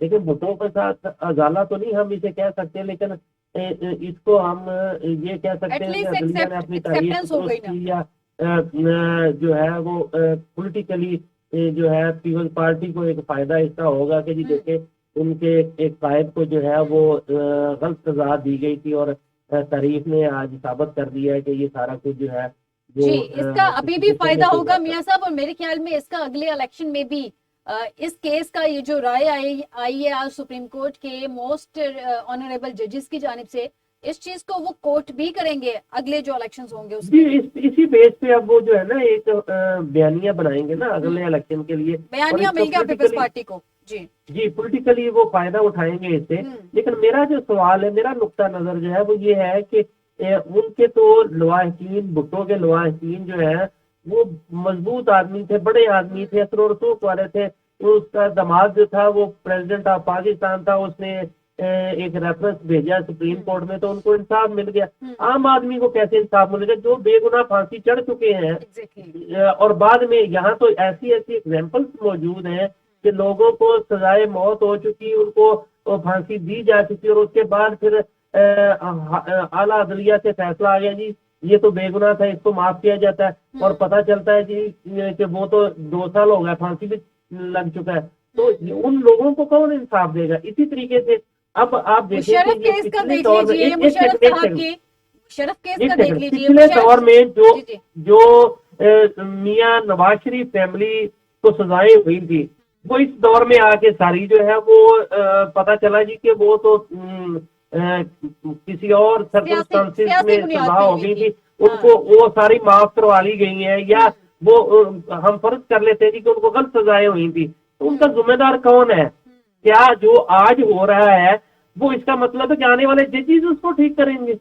لیکن بھٹو کے ساتھ ازالہ تو نہیں ہم اسے کہہ سکتے، لیکن اس کو ہم یہ کہہ سکتے ایٹ ہیں کہ لیسٹ عدلیہ نے اپنی تاریخ ایکسیپٹینس ہو گئی درست نا. کی، یا جو ہے وہ پولیٹیکلی جو ہے پیپلز پارٹی کو ایک فائدہ اس کا ہوگا کہ جی دیکھیں ان کے ایک قائد کو جو ہے وہ غلط سزا دی گئی تھی، اور تاریخ نے آج ثابت کر دیا ہے کہ یہ سارا کچھ جو ہے جی وہ اس کا ابھی کسی بھی کے فائدہ کہنے سے ہوگا ہوا تھا۔ میاں صاحب، اور میرے خیال میں اس کا اگلے الیکشن میں بھی اس کیس کا یہ جو رائے آئی ہے آج سپریم کورٹ کے موسٹ آنریبل ججز کی جانب سے، اس چیز کو وہ کوٹ بھی کریں گے اگلے جو الیکشنز ہوں گے اس جی میں. اسی بیس پہ اب وہ جو ہے نا ایک بیانیہ بنائیں گے نا اگلے الیکشن کے لیے، اور بیانیہ اس کو مل گیا پیپلز پولیٹیکلی، پارٹی کو. جی جی پولیٹیکلی وہ فائدہ اٹھائیں گے اس سے۔ لیکن میرا جو سوال ہے، میرا نقطہ نظر جو ہے وہ یہ ہے کہ ان کے تو لواحقین، بھٹو کے لواحقین جو ہے وہ مضبوط آدمی تھے، بڑے آدمی تھے، اثر و رسوخ والے تھے۔ اس کا داماد جو تھا وہ پریزیڈنٹ آف پاکستان تھا، اس نے ایک ریفرنس بھیجا سپریم کورٹ میں تو ان کو انصاف مل گیا۔ عام آدمی کو کیسے انصاف ملے گا جو بے گناہ پھانسی چڑھ چکے ہیں؟ ایگزیکٹلی. اور بعد میں یہاں تو ایسی ایگزامپلس موجود ہیں کہ لوگوں کو سزائے موت ہو چکی، ان کو پھانسی دی جا چکی، اور اس کے بعد پھر اعلیٰ عدلیہ سے فیصلہ آ گیا جی یہ تو بے گناہ تھا، اس کو معاف کیا جاتا ہے، اور پتہ چلتا ہے جی کہ وہ تو 2 سال ہو گیا، پھانسی بھی لگ چکا ہے۔ تو ان لوگوں کو کون انصاف دے گا؟ اسی طریقے سے اب آپ دیکھیں کہ مشرف یہ کیس کا پچھلے دیکھ دور میں لیجئے، مشرف صاحب کی مشرف کیس کا دیکھ لیجئے. پچھلے دور میں جی جی جو میاں نواز شریف فیملی کو سزائیں ہوئی تھی، وہ اس دور میں آ کے ساری جو ہے وہ پتہ چلا جی کہ وہ تو کسی اور سرکمسٹانسز میں سیاسی بنیاد سزا پہ ہو ہوئی گئی تھی. تھی، ان کو وہ ساری معاف کروا لی گئی ہیں، یا وہ ہم فرض کر لیتے ہیں جی کہ ان کو غلط سزائیں ہوئی تھی، تو ان کا ذمہ دار کون ہے؟ کیا جو آج ہو رہا ہے وہ اس کا مطلب ہے کہ آنے والے ججز اس کو ٹھیک کریں گے؟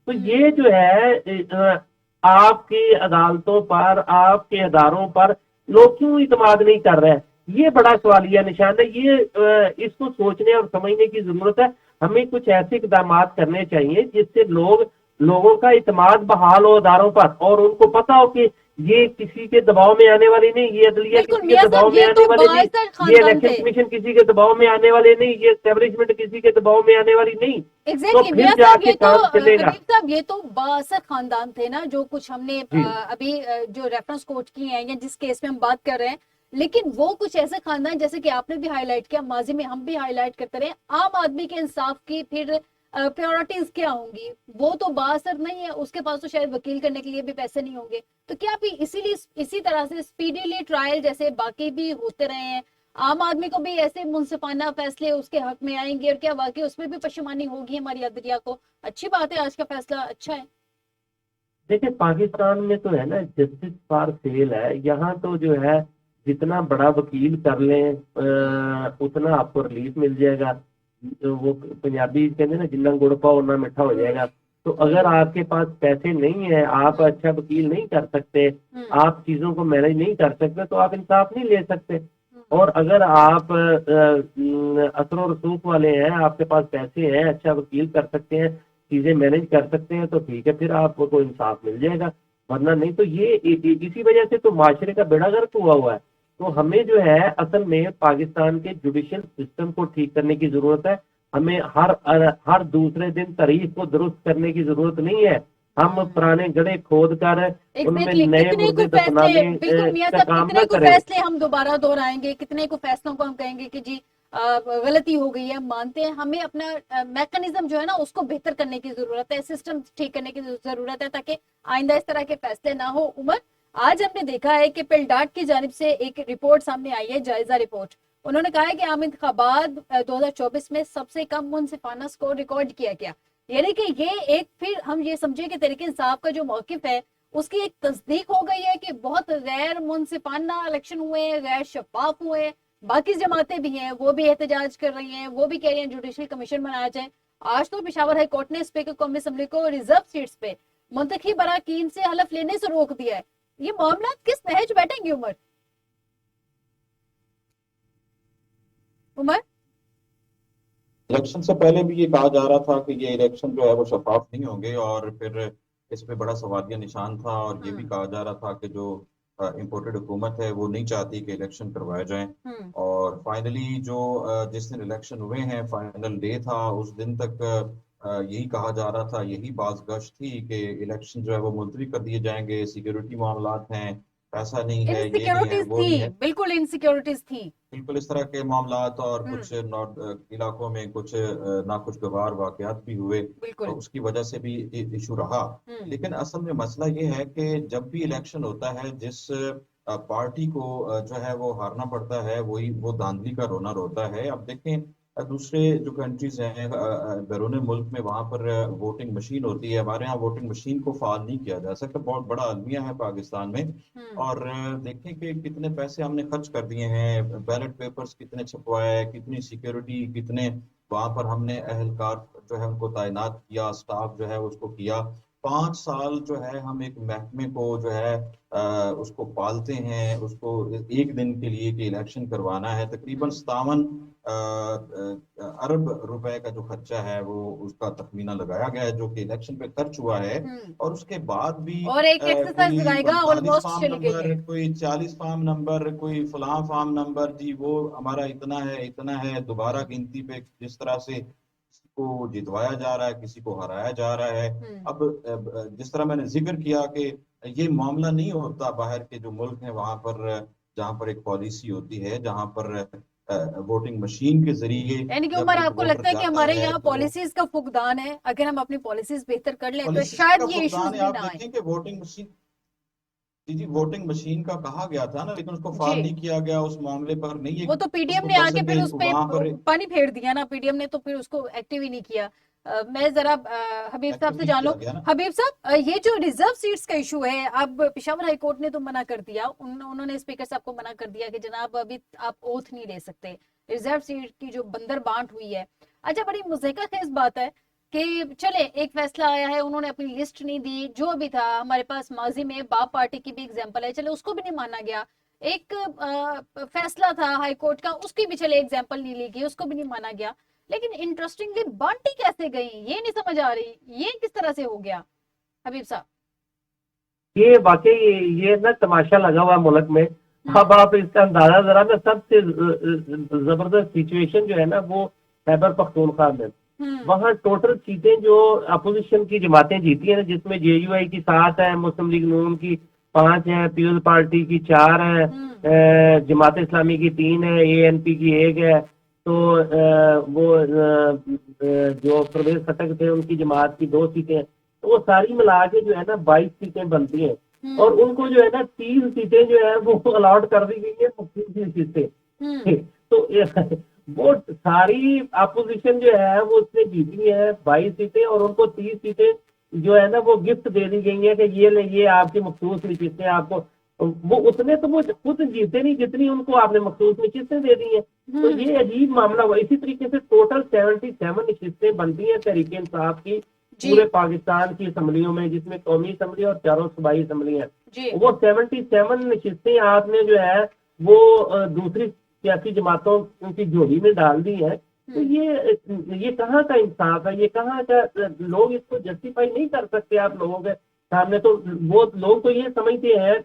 تو یہ جو ہے آپ کی عدالتوں پر، آپ کے اداروں پر لوگ کیوں اعتماد نہیں کر رہے ہیں؟ یہ بڑا سوالیہ نشان ہے۔ یہ اس کو سوچنے اور سمجھنے کی ضرورت ہے۔ ہمیں کچھ ایسے اقدامات کرنے چاہیے جس سے لوگوں کا اعتماد بحال ہو اداروں پر، اور ان کو پتہ ہو کہ یہ کسی کے دباؤ میں آنے والی نہیں، یہ عدلیہ بالکل کسی کے میاں دباؤ صاحب، میں یہ آنے تو والے نہیں، باعث یہ خاندان الیکشن تھے. کمیشن کسی کے دباؤ میں آنے والے نہیں، یہ اسٹیبلشمنٹ کسی کے دباؤ میں آنے والی نہیں۔ تو ایگزیکٹلی پھر میاں جا صاحب، کے یہ تو کام چلے گا۔ حبیب صاحب یہ تو بااثر خاندان تھے نا، جو کچھ ہم نے جی ابھی جو ریفرنس کوٹ کی ہیں یا جس کیس میں ہم بات کر رہے ہیں، لیکن وہ کچھ ایسے خاندان جیسے کہ آپ نے بھی ہائی لائٹ کیا، ماضی میں ہم بھی ہائی لائٹ کرتے رہے، عام آدمی کے انصاف کی پھر پریورٹیز کیا ہوں گی؟ وہ تو بااثر نہیں ہے، اس کے پاس تو شاید وکیل کرنے کے لیے بھی پیسے نہیں ہوں گے، تو کیا بھی اسی طرح سے اسپیڈیلی ٹرائل جیسے باقی بھی ہوتے رہے ہیں، عام آدمی کو بھی ایسے منصفانہ فیصلے اس کے حق میں آئیں گے، اور کیا واقعی اس میں بھی پشیمانی ہوگی ہماری عدلیہ کو؟ اچھی بات ہے، آج کا فیصلہ اچھا ہے. دیکھیں پاکستان میں تو ہے نا جسٹس فار سیل ہے، یہاں تو جو ہے جتنا بڑا وکیل کر لیں اتنا آپ کو ریلیف مل جائے گا۔ وہ پنجابی کہتے ہیں نا جننا گڑ پاؤ اتنا میٹھا ہو جائے گا۔ تو اگر آپ کے پاس پیسے نہیں ہیں، آپ اچھا وکیل نہیں کر سکتے، آپ چیزوں کو مینج نہیں کر سکتے، تو آپ انصاف نہیں لے سکتے۔ اور اگر آپ اثر و رسوخ والے ہیں، آپ کے پاس پیسے ہیں، اچھا وکیل کر سکتے ہیں، چیزیں مینج کر سکتے ہیں، تو ٹھیک ہے، پھر آپ کو انصاف مل جائے گا، ورنہ نہیں۔ تو یہ اسی وجہ سے تو معاشرے کا بیڑا گرک ہوا ہے۔ تو ہمیں جو ہے اصل میں پاکستان کے جوڈیشل سسٹم کو ٹھیک کرنے کی ضرورت ہے۔ ہمیں ہر دوسرے دن تاریخ کو درست کرنے کی ضرورت نہیں ہے۔ ہم پرانے گڑھے کھود کر ان میں نئے کتنے کو مردے فیصلے، دفنانے بالکل میاں کا صاحب، کام کتنے نہ کو کریں۔ فیصلے ہم دوبارہ دہرائیں گے، کتنے کو فیصلوں کو ہم کہیں گے کہ جی غلطی ہو گئی ہے، مانتے ہیں۔ ہمیں اپنا میکنزم جو ہے نا اس کو بہتر کرنے کی ضرورت ہے، سسٹم ٹھیک کرنے کی ضرورت ہے، تاکہ آئندہ اس طرح کے فیصلے نہ ہو۔ عمر، آج ہم نے دیکھا ہے کہ پلڈاٹ کی جانب سے ایک رپورٹ سامنے آئی ہے، جائزہ رپورٹ۔ انہوں نے کہا ہے کہ عام انتخابات 2024 میں سب سے کم منصفانہ سکور ریکارڈ کیا گیا، یعنی کہ یہ ایک، پھر ہم یہ سمجھے کہ تحریک انصاف کا جو موقف ہے اس کی ایک تصدیق ہو گئی ہے کہ بہت غیر منصفانہ الیکشن ہوئے ہیں، غیر شفاف ہوئے ہیں۔ باقی جماعتیں بھی ہیں، وہ بھی احتجاج کر رہی ہیں، وہ بھی کہہ رہی ہیں جوڈیشل کمیشن بنایا جائے۔ آج تو پشاور ہائی کورٹ نے اسپیکر قومی اسمبلی کو ریزرو سیٹس پہ منتخب اراکین سے حلف لینے سے روک دیا ہے۔ یہ معاملات کس نہج بیٹھیں گے عمر؟ الیکشن سے پہلے بھی یہ کہا جا رہا تھا کہ یہ الیکشن جو ہے وہ شفاف نہیں ہوں گے، اور پھر اس پہ بڑا سوالیہ نشان تھا، اور یہ بھی کہا جا رہا تھا کہ جو امپورٹڈ حکومت ہے وہ نہیں چاہتی کہ الیکشن کروائے جائیں. اور فائنلی جو جس دن الیکشن ہوئے ہیں فائنل ڈے تھا اس دن تک یہی کہا جا رہا تھا, یہی باز گشت تھی کہ الیکشن جو ہے وہ ملتوی کر دیے جائیں گے, سیکیورٹی معاملات ہیں, پیسہ نہیں ہے, یہ نہیں ہے, انسیکیورٹیز وہ تھی, نہیں ہے. بالکل انسیکیورٹیز تھی. بالکل اس طرح کے معاملات اور ہوں کچھ علاقوں میں کچھ ناخوشگوار واقعات بھی ہوئے, بالکل. اس کی وجہ سے بھی ایشو رہا. لیکن اصل میں مسئلہ یہ ہے کہ جب بھی الیکشن ہوتا ہے جس پارٹی کو جو ہے وہ ہارنا پڑتا ہے وہی وہ دھاندلی کا رونا روتا ہے. اب دیکھیں دوسرے جو کنٹریز ہیں بیرون ملک میں وہاں پر ووٹنگ مشین ہوتی ہے, ہمارے ہاں ووٹنگ مشین کو فعال نہیں کیا جا سکتا. بہت بڑا المیہ ہے پاکستان میں, اور دیکھیں کہ کتنے پیسے ہم نے خرچ کر دیے ہیں, بیلٹ پیپرز کتنے چھپوائے, کتنی سیکیورٹی, کتنے وہاں پر ہم نے اہلکار جو ہے ان کو تعینات کیا, سٹاف جو ہے اس کو کیا. 5 سال جو ہے ہم ایک محکمے کو جو ہے اس کو پالتے ہیں, اس کو ایک دن کے لیے کہ الیکشن کروانا ہے. تقریباً 57 ارب روپے کا جو خرچہ ہے وہ اس کا تخمینہ لگایا گیا ہے جو کہ الیکشن پہ خرچ ہوا ہے. اور اس کے بعد بھی اور ایک ایکسرسائز کوئی لگائے گا 45 آلموسٹ فارم چلی گئی ہے. نمبر, کوئی 40 فارم نمبر, کوئی فلاں فارم نمبر, جی وہ ہمارا اتنا ہے اتنا ہے. دوبارہ گنتی پہ جس طرح سے کسی کو جتوایا جا رہا ہے, کسی کو ہرایا جا رہا ہے. اب جس طرح میں نے ذکر کیا کہ یہ معاملہ نہیں ہوتا باہر کے جو ملک ہیں وہاں پر, جہاں پر ایک پالیسی ہوتی ہے, جہاں پر ووٹنگ مشین کے ذریعے یعنی کہ جب عمر ایک آپ کو ووٹر لگتا ہے کہ جاتا ہمارے ہے یہاں تو پالیسیز کا فقدان ہے, اگر ہم اپنی پالیسیز بہتر کر لیں تو پالیسیز کا شاید یہ فقدان ایشوز ہے. بھی آپ نہ آئیں. دیکھیں کہ ووٹنگ مشین, جی ووٹنگ مشین کا کہا گیا تھا نا, لیکن اس کو جی فعال نہیں کیا گیا اس معاملے پر. نہیں وہ تو پی ڈی اس ایم نے آ اوپر کے سے پھر کہ اس پہ وہاں پر پانی پھیر دیا نا, پی ڈی ایم نے تو پھر اس کو ایکٹیو ہی نہیں کیا. میں ذرا حبیب صاحب سے ایکٹیو جان لوں. کیا گیا نا. حبیب صاحب, یہ جو ریزرو سیٹس کا ایشو ہے, اب پشاور ہائی کورٹ نے تو منع کر دیا, انہوں نے اسپیکر صاحب کو منع کر دیا کہ جناب ابھی آپ اوتھ نہیں لے سکتے, ریزرو سیٹ کی جو بندر بانٹ ہوئی ہے. اچھا, بڑی مضحکہ خیز بات ہے کہ چلے ایک فیصلہ آیا ہے, انہوں نے اپنی لسٹ نہیں دی, جو بھی تھا ہمارے پاس ماضی میں باپ پارٹی کی بھی ایگزامپل ہے, چلے اس کو بھی نہیں مانا گیا. ایک فیصلہ تھا ہائی کورٹ کا, اس کی بھی چلے ایگزامپل نہیں لی گئی, اس کو بھی نہیں مانا گیا. لیکن انٹرسٹنگلی بانٹی کیسے گئی یہ نہیں سمجھ آ رہی, یہ کس طرح سے ہو گیا حبیب صاحب؟ یہ واقعی یہ نا تماشا لگا ہوا ملک میں. اب آپ اس کا اندازہ ذرا نا, سب سے زبردست سچویشن جو ہے نا وہ خیبر پختونخوا میں, وہاں ٹوٹل سیٹیں جو اپوزیشن کی جماعتیں جیتی ہیں, جس میں جے یو آئی کی 7 ہیں, مسلم لیگ نون کی 5 ہیں, پیپلز پارٹی کی 4 ہیں, جماعت اسلامی کی 3 ہے, اے این پی کی 1 ہے. تو وہ جو پرویز خٹک تھے ان کی جماعت کی 2 سیٹیں, تو وہ ساری ملا کے جو ہے نا 22 سیٹیں بنتی ہیں. اور ان کو جو ہے نا 3 سیٹیں جو ہے وہ الاٹ کر دی گئی ہیں مختلف سیٹیں. تو وہ ساری اپوزیشن جو ہے وہ اس نے جیتی ہے 22 سیٹیں, اور ان کو 30 سیٹیں جو ہے نا وہ گفٹ دے دی گئی ہیں کہ یہ آپ کی مخصوص نشستیں آپ کو. وہ اتنے تو وہ خود جیتے نہیں جتنی ان کو آپ نے مخصوص نشستیں دے دی ہیں. تو یہ عجیب معاملہ ہوا. اسی طریقے سے ٹوٹل 77 نشستیں بنتی ہیں تحریک انصاف کی پورے پاکستان کی اسمبلیوں میں, جس میں قومی اسمبلی اور 4 صوبائی اسمبلی ہیں. وہ 77 نشستیں آپ نے جو ہے وہ دوسری سیاسی جماعتوں کی جھولی میں ڈال دی ہیں. تو یہ کہاں کا انصاف ہے, یہ کہاں کا, لوگ اس کو جسٹیفائی نہیں کر سکتے آپ لوگوں کے سامنے. تو وہ لوگ تو یہ سمجھتے ہیں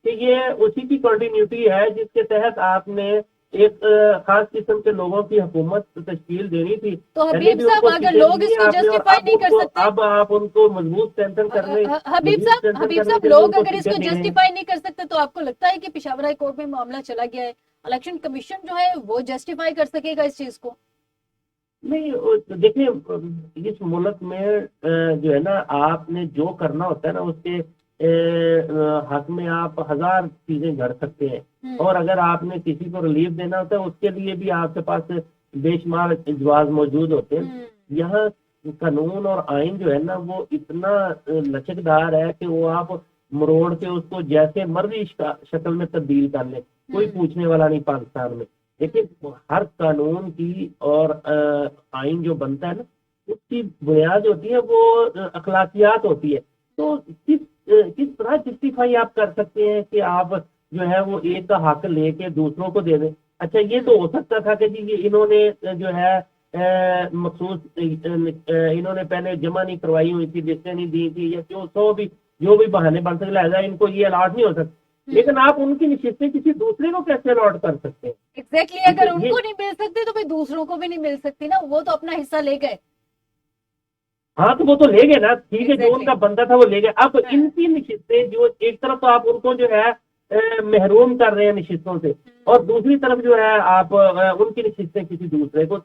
کہ یہ اسی کی کنٹینیوٹی ہے جس کے تحت آپ نے ایک خاص قسم کے لوگوں کی حکومت تشکیل دینی تھی. تو حبیب صاحب اگر لوگ اس کو جسٹیفائی نہیں کر سکتے, اب آپ ان کو مضبوط اسٹرینتھن کرنے, حبیب صاحب لوگ اگر اس کو جسٹیفائی نہیں کر سکتے, تو آپ کو لگتا ہے کہ پشاور ہائی کورٹ میں معاملہ چلا گیا ہے, الیکشن کمیشن جو ہے وہ جسٹیفائی کر سکے گا اس چیز کو؟ نہیں دیکھیں, اس ملک میں جو ہے نا آپ نے جو کرنا ہوتا ہے نا اس کے حق میں آپ 1000 چیزیں گھڑ سکتے ہیں. اور اگر آپ نے کسی کو ریلیف دینا ہوتا ہے اس کے لیے بھی آپ کے پاس بے شمار اجواز موجود ہوتے ہیں. یہاں قانون اور آئین جو ہے نا وہ اتنا لچکدار ہے کہ وہ آپ مروڑ کے اس کو جیسے مرضی شکل میں تبدیل کر لیں, کوئی پوچھنے والا نہیں پاکستان میں. لیکن ہر قانون کی اور آئین جو بنتا ہے نا اس کی بنیاد ہوتی ہے وہ اخلاقیات ہوتی ہے. تو کس طرح جسٹیفائی آپ کر سکتے ہیں کہ آپ جو ہے وہ ایک کا حق لے کے دوسروں کو دے دیں؟ اچھا یہ تو ہو سکتا تھا کہ جی انہوں نے جو ہے مخصوص انہوں نے پہلے جمع نہیں کروائی ہوئی تھی, لسٹیں نہیں دی تھی, یا جو بھی بہانے بن سکتے, لہٰذا ان کو یہ الاٹ نہیں ہو سکتا. لیکن آپ ان کی نشستیں کسی دوسرے کو کیسے الاٹ کر سکتے ہیں؟ ایگزیکٹلی اگر ان یہ کو نہیں مل سکتی تو پھر دوسروں کو بھی نہیں مل سکتی نا, وہ تو اپنا حصہ لے گئے. ہاں تو وہ تو لے گئے نا, ٹھیک ہے, جو ان ایگزیکٹلی. کا بندہ تھا وہ لے گئے. اب ان کی نشستیں جو ایک طرف تو آپ ان کو جو ہے محروم کر رہے ہیں نشستوں سے, اور دوسری طرف جو ہے آپ ان کی نشستیں کسی دوسرے کو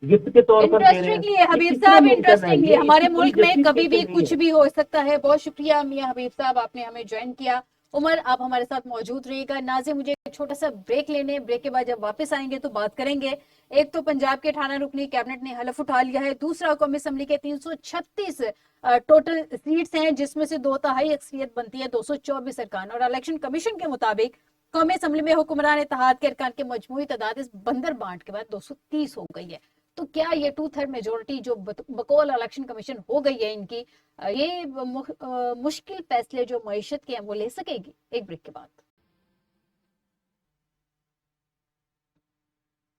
گفٹ کے طور پر دے رہے ہیں. انٹرسٹنگلی یہ حبیب کتنا صاحب, ممکن ہے؟ انٹرسٹنگلی یہ اس ہمارے کی کوئی ملک میں کبھی بھی جسٹیفیکیشن نہیں کچھ ہے. بھی ہو سکتا ہے. بہت شکریہ میاں حبیب صاحب, آپ نے ہمیں جوائن کیا. عمر, آپ ہمارے ساتھ موجود رہیے گا. ناظرین, مجھے ایک چھوٹا سا بریک لینے, بریک کے بعد جب واپس آئیں گے تو بات کریں گے. ایک تو پنجاب کے 18 رکنی کیبنٹ نے حلف اٹھا لیا ہے, دوسرا قومی اسمبلی کے 336 ٹوٹل سیٹس ہیں, جس میں سے 2/3 اکثریت بنتی ہے 224 ارکان, اور الیکشن کمیشن کے مطابق قومی اسمبلی میں حکمران اتحاد کے ارکان کے مجموعی تعداد اس بندر بانٹ کے بعد 230 ہو گئی ہے. تو کیا یہ 2/3 میجورٹی جو بقول الیکشن کمیشن ہو گئی ہے ان کی, یہ مشکل فیصلے جو معیشت کے ہیں وہ لے سکے گی؟ ایک بریک کے بعد.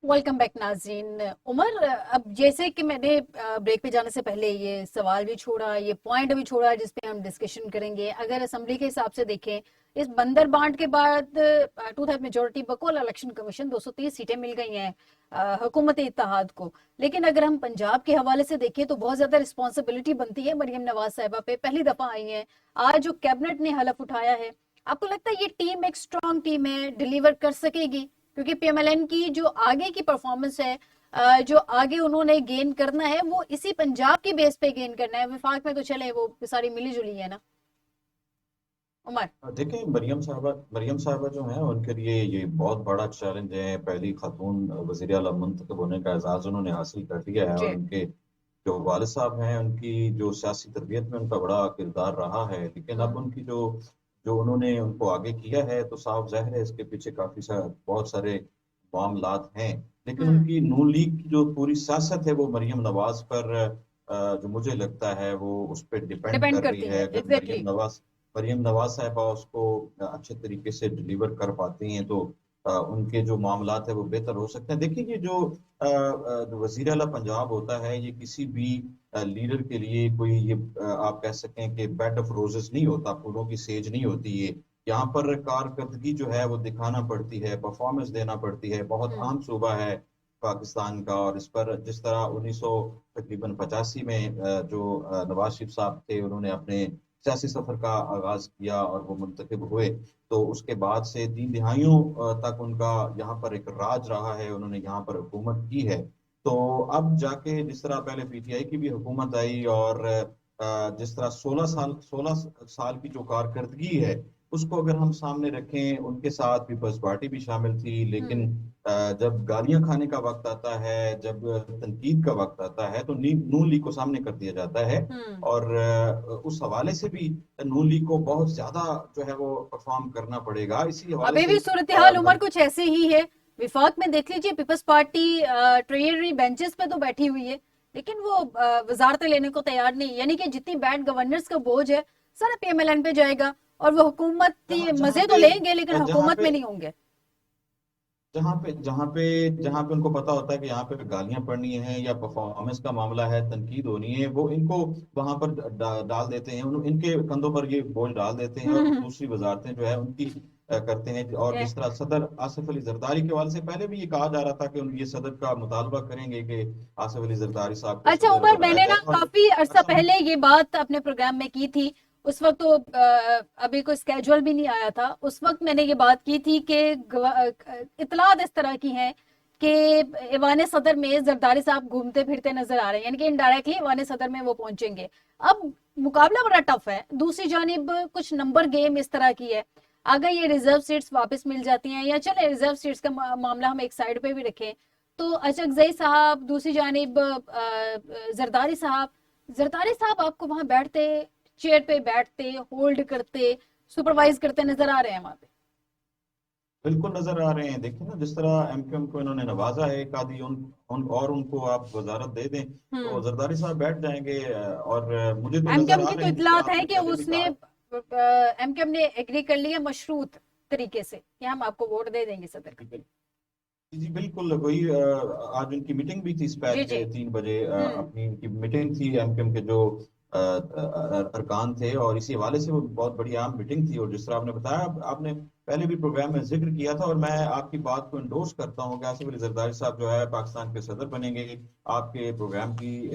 ویلکم بیک ناظرین. عمر, اب جیسے کہ میں نے بریک پہ جانے سے پہلے یہ سوال بھی چھوڑا, یہ پوائنٹ بھی چھوڑا جس پہ ہم ڈسکشن کریں گے. اگر اسمبلی کے حساب سے دیکھیں, اس بندر بانٹ کے بعد 2/3 میجورٹی بقول الیکشن کمیشن 230 سیٹیں مل گئی ہیں حکومت اتحاد کو. لیکن اگر ہم پنجاب کے حوالے سے دیکھیں تو بہت زیادہ رسپانسبلٹی بنتی ہے مریم نواز صاحبہ پہ. پہلی دفعہ آئی ہیں آج, جو کیبنٹ نے حلف اٹھایا ہے, آپ کو لگتا ہے یہ ٹیم ایک اسٹرانگ ٹیم ہے, ڈیلیور کر سکے گی؟ کیونکہ پی ایم ایل این کی جو آگے کی پرفارمنس ہے, جو آگے انہوں نے گین کرنا ہے, وہ اسی پنجاب کی بیس پہ گین کرنا ہے. وفاق میں تو چلے وہ ساری ملی جلی ہے نا. عمر, دیکھیں, مریم صاحبہ جو ہیں ان کے لیے یہ بہت بڑا چیلنج ہے. پہلی خاتون وزیر اعلیٰ منتخب ہونے کا اعزاز انہوں نے حاصل کر لیا ہے, جی. اور ان کے جو والد صاحب ہیں ان کی جو سیاسی تربیت میں ان کا بڑا کردار رہا ہے. لیکن اب ان کی جو انہوں نے ان کو آگے کیا ہے تو صاف ظاہر ہے اس کے پیچھے بہت سارے معاملات ہیں. لیکن ان کی نون لیگ کی جو پوری سیاست ہے وہ مریم نواز پر جو مجھے لگتا ہے وہ اس پہ ڈیپینڈ ڈپینڈ کر رہی کرتی ہے. ہے. اگر ایگزیکٹلی. مریم نواز صاحبہ اس کو اچھے طریقے سے ڈیلیور کر پاتی ہیں تو ان کے جو معاملات ہیں وہ بہتر ہو سکتے ہیں. دیکھیں, یہ جو وزیر اعلیٰ پنجاب ہوتا ہے یہ کسی بھی لیڈر کے لیے کوئی یہ آپ کہہ سکیں کہ بیڈ آف روزز نہیں ہوتا, پھولوں کی سیج نہیں ہوتی. یہ یہاں پر کارکردگی جو ہے وہ دکھانا پڑتی ہے, پرفارمنس دینا پڑتی ہے. بہت اہم صوبہ ہے پاکستان کا, اور اس پر جس طرح 1985 میں جو نواز شریف صاحب تھے انہوں نے اپنے سیاسی سفر کا آغاز کیا اور وہ منتخب ہوئے, تو اس کے بعد سے 3 دہائیوں تک ان کا یہاں پر ایک راج رہا ہے, انہوں نے یہاں پر حکومت کی ہے. تو اب جا کے جس طرح پہلے پی ٹی آئی کی بھی حکومت آئی, اور جس طرح 16 سال کی جو کارکردگی ہے اس کو اگر ہم سامنے رکھیں, ان کے ساتھ پیپلز پارٹی بھی شامل تھی. لیکن جب گالیاں کھانے کا وقت آتا ہے, جب تنقید کا وقت آتا ہے تو نون لیگ کو سامنے کر دیا جاتا ہے. اور اس حوالے سے بھی نون لیگ کو بہت زیادہ جو ہے وہ پرفارم کرنا پڑے گا. اسی حوالے ابھی سے بھی صورتحال عمر کچھ ایسے ہی ہے. وفاق میں دیکھ لیجئے, پیپلز پارٹی ٹریجری بینچز پہ تو بیٹھی ہوئی ہے لیکن وہ وزارتیں لینے کو تیار نہیں. یعنی کہ جتنی بیڈ گورننس کا بوجھ ہے سارا پی ایم ایل این پہ جائے گا, اور وہ حکومت مزے تو لیں گے لیکن حکومت میں نہیں ہوں گے. جہاں پہ ان کو پتا ہوتا ہے کہ یہاں پہ گالیاں پڑنی ہیں یا پرفارمنس کا معاملہ ہے, تنقید ہونی ہے, وہ ان کو وہاں پر ڈال دیتے ہیں, ان کے کندھوں پر یہ بوجھ ڈال دیتے ہیں, اور دوسری وزارتیں جو ہے ان کی کرتے ہیں. اور جس طرح صدر آصف علی زرداری کے حوالے سے پہلے بھی یہ کہا جا رہا تھا کہ یہ صدر کا مطالبہ کریں گے کہ آصف علی زرداری صاحب کو اچھا صدر عمر, میں بنایا نے نا جائے. کافی عرصہ پہلے یہ بات اپنے پروگرام میں کی تھی, اس وقت تو ابھی کوئی اسکیجول بھی نہیں آیا تھا. اس وقت میں نے یہ بات کی تھی کہ اطلاعات اس طرح کی ہیں کہ ایوان صدر میں زرداری صاحب گھومتے پھرتے نظر آ رہے ہیں, یعنی کہ انڈائریکٹلی ایوان صدر میں وہ پہنچیں گے. اب مقابلہ بڑا ٹف ہے. دوسری جانب کچھ نمبر گیم اس طرح کی ہے, اگر یہ ریزرو سیٹس واپس مل جاتی ہیں, یا چلے ریزرو سیٹس کا معاملہ ہم ایک سائڈ پہ بھی رکھیں, تو اچکزئی صاحب, دوسری جانب زرداری صاحب آپ کو وہاں بیٹھتے, چیئر پہ بیٹھتے, ہولڈ کرتے, سپروائز کرتے نظر آ رہے ہیں وہاں پہ. بالکل نظر آ رہے ہیں. دیکھیں نا, جس طرح ایم کیو ایم کو انہوں نے نوازا ہے, ایک آدھی اور ان کو آپ وزارت دے دیں تو زرداری صاحب بیٹھ جائیں گے. اور مجھے تو ایم کیو نظر ایم آ کی رہے تو ہیں جس طرح اطلاعات آپ ہے نے کہ پہلے بھی اس نے کہا. ایم کیو ایم نے ایگری کر لیا مشروط طریقے سے کہ ہم آپ کو ووٹ دے دیں گے صدر کا. جی بالکل, وہی آج ان کی میٹنگ بھی تھی اسپیچ کے 3 بجے, اپنی ان کی میٹنگ تھی ایم کیو ایم کے جو ارکان تھے، اور اسی حوالے سے وہ بہت بڑی اہم میٹنگ تھی. اور جس طرح آپ نے بتایا، آپ نے پہلے بھی پروگرام میں ذکر کیا تھا، اور میں آپ کی بات کو انڈورس کرتا ہوں کہ آصف علی زرداری صاحب جو ہے پاکستان کے صدر بنیں گے. آپ کے پروگرام کی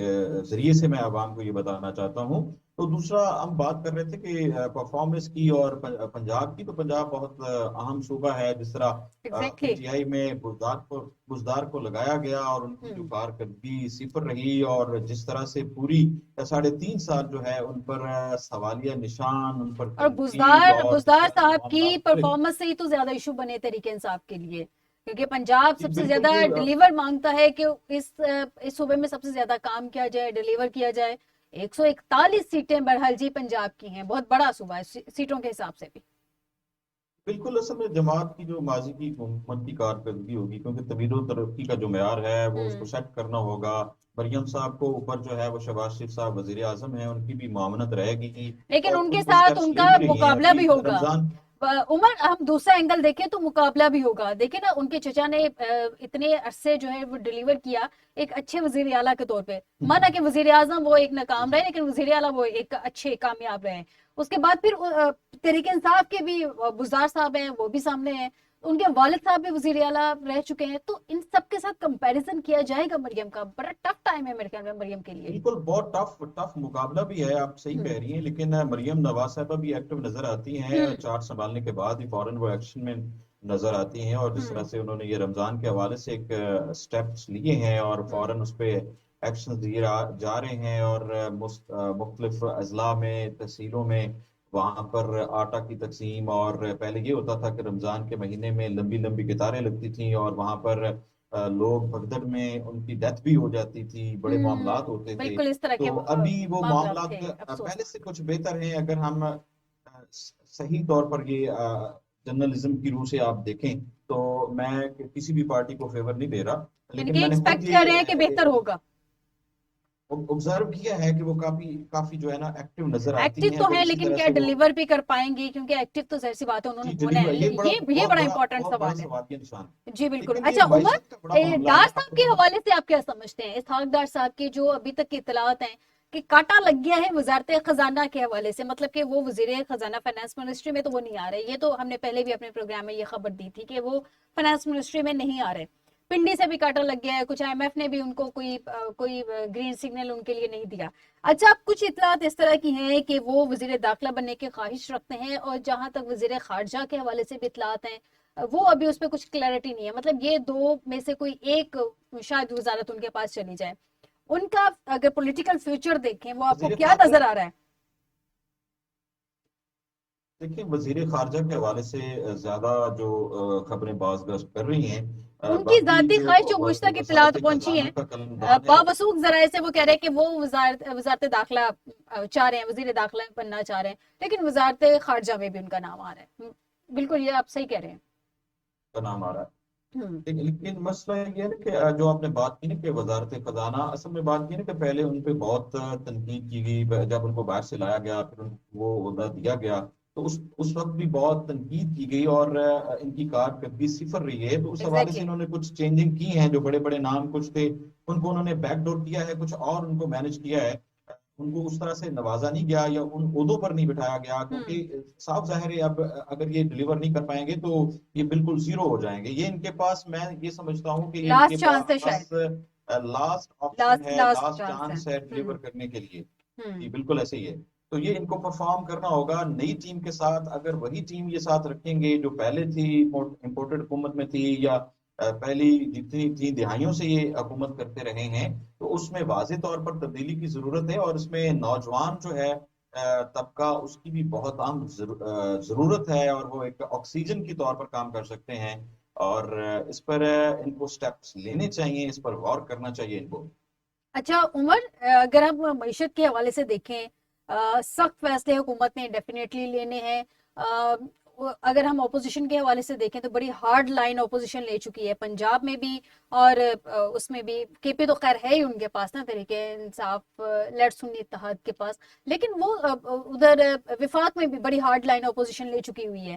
ذریعے سے میں عوام کو یہ بتانا چاہتا ہوں. تو دوسرا، ہم بات کر رہے تھے کہ پرفارمنس کی اور پنجاب کی. تو پنجاب بہت اہم صوبہ ہے. جس طرح پی ایگزیکٹلی. ٹی آئی میں بزدار کو لگایا گیا، اور ان کی جو کارکردگی صفر رہی، اور جس طرح سے پوری 3.5 سال جو ہے ان پر سوالیہ نشان، ان پر اور تنقید اور جس بزدار طرح کے صاحب کی معاملات چلے. پرفارمنس سے ہی تو زیادہ ایشو بنے تحریک انصاف کے لیے، کیونکہ پنجاب جی سب سے بالکل زیادہ یہ ڈیلیور مانگتا ہے کہ اس صوبے میں سب سے زیادہ کام کیا جائے، ڈیلیور کیا جائے. 141 سیٹیں بہرحال جی پنجاب کی ہیں، بہت بڑا صوبہ ہے سیٹوں کے حساب سے بھی. بالکل. اصل میں جماعت کی جو ماضی کی حکومت کی کارکردگی ہوگی، کیونکہ تبدیل و ترقی کا جو معیار ہے وہ اس کو سیٹ کرنا ہوگا. مریم صاحب کو اوپر جو ہے وہ شہباز شریف صاحب وزیر اعظم ہیں، ان کی بھی معاونت رہے گی، لیکن اور ان کے کچھ وہ ساتھ اسٹیپس ان لے کا بھی رہی ہیں مقابلہ ابھی بھی ہوگا. رمضان. عمر، ہم دوسرا اینگل دیکھیں تو مقابلہ بھی ہوگا. دیکھیں نا، ان کے چچا نے اتنے عرصے جو ہے وہ ڈیلیور کیا ایک اچھے وزیر اعلیٰ کے طور پہ. مانا کہ وزیر اعظم وہ ایک ناکام رہے، لیکن وزیر اعلیٰ وہ ایک اچھے کامیاب رہے. اس کے بعد پھر تحریک انصاف کے بھی بزدار صاحب ہیں، وہ بھی سامنے ہیں. ان کے والد صاحب بھی وزیر اعلیٰ رہ چکے ہیں. تو ان سب کے ساتھ کمپیریزن کیا جائے گا مریم کا. بڑا ٹف ٹائم ہے میرے خیال میں مریم کے لیے. بالکل بہت ٹف مقابلہ بھی ہے، آپ صحیح کہہ رہی ہیں. لیکن مریم نواز صاحبہ بھی ایکٹیو نظر آتی ہیں. چارج سنبھالنے کے بعد ہی فوراً وہ ایکشن میں نظر آتی ہیں، اور جس طرح سے انہوں نے یہ رمضان کے حوالے سے ایک سٹیپس لیے ہیں، اور فوراً اس پہ ایکشن دیے جا رہے ہیں. اور مختلف اضلاع میں، تحصیلوں میں وہاں پر آٹا کی تقسیم. اور پہلے یہ ہوتا تھا کہ رمضان کے مہینے میں لمبی لمبی قطاریں لگتی تھیں، اور وہاں پر لوگ بھگدڑ میں ان کی ڈیتھ بھی ہو جاتی تھی، بڑے معاملات ہوتے تھے. بالکل اس طرح تو کے ابھی وہ معاملات تھے، معاملات افسوس. پہلے سے کچھ بہتر ہیں. اگر ہم صحیح طور پر یہ جرنلزم کی روح سے آپ دیکھیں، تو میں کسی بھی پارٹی کو فیور نہیں دے رہا، یعنی لیکن کہ میں نے خود ایکسپیکٹ کر رہے ہیں کہ یہ بہتر ہوگا. آبزرو کیا ہے کہ وہ کافی جو ہے نا ایکٹیو نظر آتی ایکٹیو ہیں. تو اگر ہے، اسی لیکن طرح کیا سے وہ ڈیلیور بھی کر پائیں گی؟ کیونکہ ایکٹیو تو ظاہر سی بات ہے انہوں نے ہونا ڈیلیور، ہے. یہ یہ بڑا امپورٹنٹ بہت بڑا سوال ہے. سوالیہ نشان ہے. جی بالکل. لیکن یہ اچھا عمر، معیشت کا بڑا معاملہ ڈار ہے. آپ صاحب کو کے میں حوالے سے آپ کیا سمجھتے ہیں؟ اسحاق ڈار صاحب کی جو ابھی تک کی اطلاعات ہیں کہ کاٹا لگ گیا ہے وزارت خزانہ کے حوالے سے، مطلب کہ وہ وزیر خزانہ فائنانس منسٹری میں تو وہ نہیں آ رہے. یہ تو ہم نے پہلے بھی اپنے پروگرام میں یہ خبر دی تھی کہ وہ فائنانس منسٹری میں نہیں آ رہے. پنڈی سے بھی کاٹا لگ گیا ہے. کچھ آئی ایم ایف نے بھی ان کو کوئی گرین سگنل ان کے لیے نہیں دیا. اچھا، کچھ اطلاعات اس طرح کی ہیں کہ وہ وزیر داخلہ بننے کی خواہش رکھتے ہیں، اور جہاں تک وزیر خارجہ کے حوالے سے بھی اطلاعات ہیں وہ ابھی اس پہ کچھ کلیئرٹی نہیں ہے. مطلب یہ دو میں سے کوئی ایک شاید وزارت ان کے پاس چلی جائے. ان کا اگر پولیٹیکل فیوچر دیکھیں، وہ آپ کو وزیر کیا خارجہ، نظر آ رہا ہے؟ دیکھیں وزیر خارجہ کے حوالے سے زیادہ جو خبریں باز گشت کر رہی ہیں، ان کی باقی ذاتی جو خواہش جو مجھ تک وزارت اطلاعات پہنچی خزانہ ہیں کا قلمدان ہے. باوثوق ذرائع سے، وہ کہہ رہے ہیں کہ وہ وزارت داخلہ چاہ رہے ہیں، وزیر داخلہ بننا چاہ رہے ہیں، لیکن وزارت خارجہ میں بھی ان کا نام آ رہا ہے. بالکل، یہ آپ صحیح کہہ رہے ہیں. کا نام آ رہا ہے. ہم، لیکن مسئلہ یہ ہے نا کہ جو آپ نے بات کی نا کہ وزارت خزانہ، اصل میں بات کی نا کہ پہلے ان پہ بہت تنقید کی گئی جب ان کو باہر سے لایا گیا، پھر ان کو وہ عہدہ دیا گیا. تو اس وقت بھی بہت تنقید کی گئی، اور ان کی کارکردگی صفر رہی ہے. تو اس حوالے سے ایگزیکٹلی. انہوں نے کچھ چینجنگ کی ہیں. جو بڑے بڑے نام کچھ تھے ان کو انہوں نے بیک ڈور کیا ہے، کچھ اور ان کو مینج کیا ہے. ان کو اس طرح سے نوازا نہیں گیا یا ان عہدوں پر نہیں بٹھایا گیا، کیونکہ صاف ظاہر ہے اب اگر یہ ڈلیور نہیں کر پائیں گے تو یہ بالکل زیرو ہو جائیں گے. یہ ان کے پاس، میں یہ سمجھتا ہوں کہ یہ ان کے لاسٹ چانس ہے شاید. پاس لاسٹ آپشن ہے، لاسٹ لاسٹ چانس ہے. چانس ہے ڈلیور کرنے کے لیے. ہم. جی بالکل ایسے ہی ہے. تو یہ ان کو پرفارم کرنا ہوگا نئی ٹیم کے ساتھ. اگر وہی ٹیم یہ ساتھ رکھیں گے جو پہلے تھی، امپورٹڈ حکومت میں تھی، یا پہلی جتنی 3 دہائیوں سے یہ حکومت کرتے رہے ہیں، تو اس میں واضح طور پر تبدیلی کی ضرورت ہے. اور اس میں نوجوان جو ہے طبقہ، اس کی بھی بہت اہم ضرورت ہے، اور وہ ایک آکسیجن کے طور پر کام کر سکتے ہیں. اور اس پر ان کو سٹیپس لینے چاہیے، اس پر غور کرنا چاہیے ان کو. اچھا عمر، اگر ہم معیشت کے حوالے سے دیکھیں، سخت فیصلے حکومت نے ڈیفینیٹلی لینے ہیں. اگر ہم اپوزیشن کے حوالے سے دیکھیں تو بڑی ہارڈ لائن اپوزیشن لے چکی ہے پنجاب میں بھی، اور اس میں بھی کے پی تو خیر ہے ہی ان کے پاس نا، تحریک انصاف لیڈ سنی اتحاد کے پاس. لیکن وہ ادھر وفاق میں بھی بڑی ہارڈ لائن اپوزیشن لے چکی ہوئی ہے.